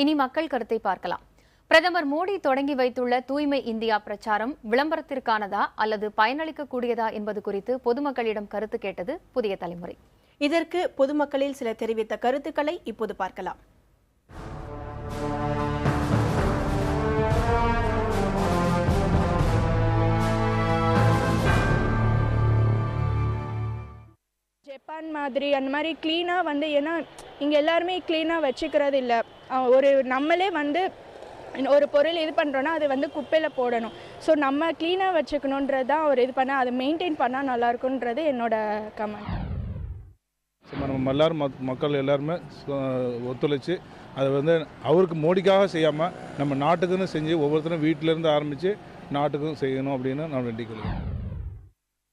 இனி மக்கள் கருத்தை பார்க்கலாம். பிரதமர் மோடி தொடங்கி வைத்துள்ள தூய்மை இந்தியா பிரச்சாரம் விளம்பரத்திற்கானதா அல்லது பயனளிக்கக்கூடியதா என்பது குறித்து பொதுமக்களிடம் கருத்து கேட்டது புதிய தலைமுறை. இதற்கு பொதுமக்களில் சிலர் தெரிவித்த கருத்துக்களை இப்போது பார்க்கலாம். ஜப்பான் மாதிரி அந்த மாதிரி க்ளீனாக ஏன்னா இங்கே எல்லாருமே க்ளீனாக வச்சுக்கிறது இல்லை. நம்மளே ஒரு பொருள் இது பண்ணுறோன்னா அது குப்பையில் போடணும். ஸோ நம்ம க்ளீனாக வச்சுக்கணுன்றது தான் ஒரு இது பண்ணால் அதை மெயின்டைன் பண்ணால் நல்லாயிருக்குன்றது என்னோட கமெண்ட். நம்ம எல்லாரும் மக்கள் எல்லாருமே ஒத்துழைச்சி அதை அவருக்கு மோடிக்காக செய்யாமல் நம்ம நாட்டுக்குன்னு செஞ்சு ஒவ்வொருத்தரும் வீட்டிலேருந்து ஆரம்பித்து நாட்டுக்கும் செய்யணும் அப்படின்னு நான் வேண்டிக்கொள்கிறேன்.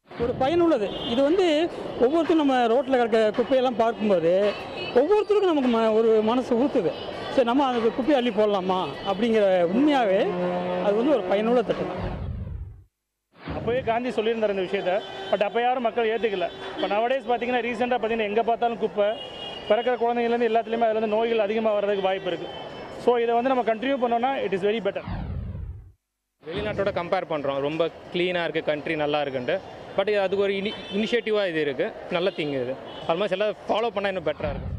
ஒரு பயனுள்ளது இது. ஒவ்வொருத்தரும் நம்ம ரோட்டில் கிடக்க குப்பையெல்லாம் பார்க்கும்போது ஒவ்வொருத்தருக்கும் நமக்கு ஒரு மனசு ஊற்றுது. சரி, நம்ம அந்த குப்பையை அள்ளி போடலாமா அப்படிங்கிற உண்மையாகவே அது ஒரு பயனுள்ள திட்டம். அப்போவே காந்தி சொல்லியிருந்தார் இந்த விஷயத்தை. பட் அப்போ யாரும் மக்கள் ஏற்றுக்கல. இப்போ நவடேஸ் பார்த்தீங்கன்னா ரீசெண்டாக பார்த்தீங்கன்னா எங்கே பார்த்தாலும் குப்பை, பிறக்கிற குழந்தைங்கலேருந்து எல்லாத்துலேயுமே அதில் நோய்கள் அதிகமாக வர்றதுக்கு வாய்ப்பு இருக்குது. ஸோ இதை நம்ம கண்டினியூ பண்ணோன்னா இட் இஸ் வெரி பெட்டர். வெளிநாட்டோட கம்பேர் பண்ணுறோம், ரொம்ப க்ளீனாக இருக்குது, கண்ட்ரி நல்லா இருக்குன்ட்டு. பட் அதுக்கு ஒரு இனிஷியேட்டிவாக இது இருக்குது, நல்ல திங் இது. ஆல்மோஸ்ட் எல்லாம் ஃபாலோ பண்ணால் இன்னும் பெட்டராக இருக்கும்.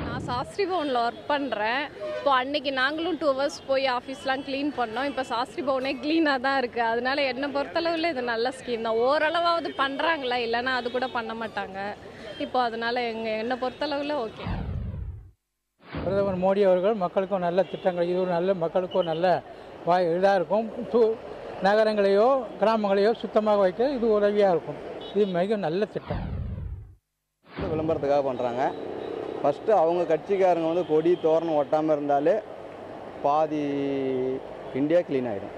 நான் சாஸ்திரி பவனில் ஒர்க் பண்ணுறேன். இப்போ அன்றைக்கி நாங்களும் 2 hours போய் ஆஃபீஸ்லாம் க்ளீன் பண்ணோம். இப்போ சாஸ்திரி பவனே க்ளீனாக தான் இருக்குது. அதனால என்னை பொறுத்தளவில் இது நல்ல ஸ்கீம் தான். ஓரளவாவது பண்ணுறாங்களா, இல்லைன்னா அது கூட பண்ண மாட்டாங்க. இப்போ அதனால் என்னை பொறுத்தளவில் ஓகே. பிரதமர் மோடி அவர்கள் மக்களுக்கும் நல்ல திட்டங்கள், இது ஒரு நல்ல மக்களுக்கும் நல்ல இதாக இருக்கும். நகரங்களையோ கிராமங்களையோ சுத்தமாக வைக்க இது உதவியாக இருக்கும். இது மிக நல்ல திட்டம். விளம்பரத்துக்காக பண்ணுறாங்க. ஃபஸ்ட்டு அவங்க கட்சிக்காரங்க கொடி தோரணம் ஒட்டாமல் இருந்தாலே பாதி இந்தியா க்ளீன் ஆகிடும்.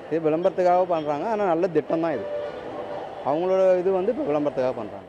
இது விளம்பரத்துக்காக பண்ணுறாங்க. ஆனால் நல்ல திட்டம் தான் இது. அவங்களோட இது இப்போ விளம்பரத்துக்காக பண்ணுறாங்க.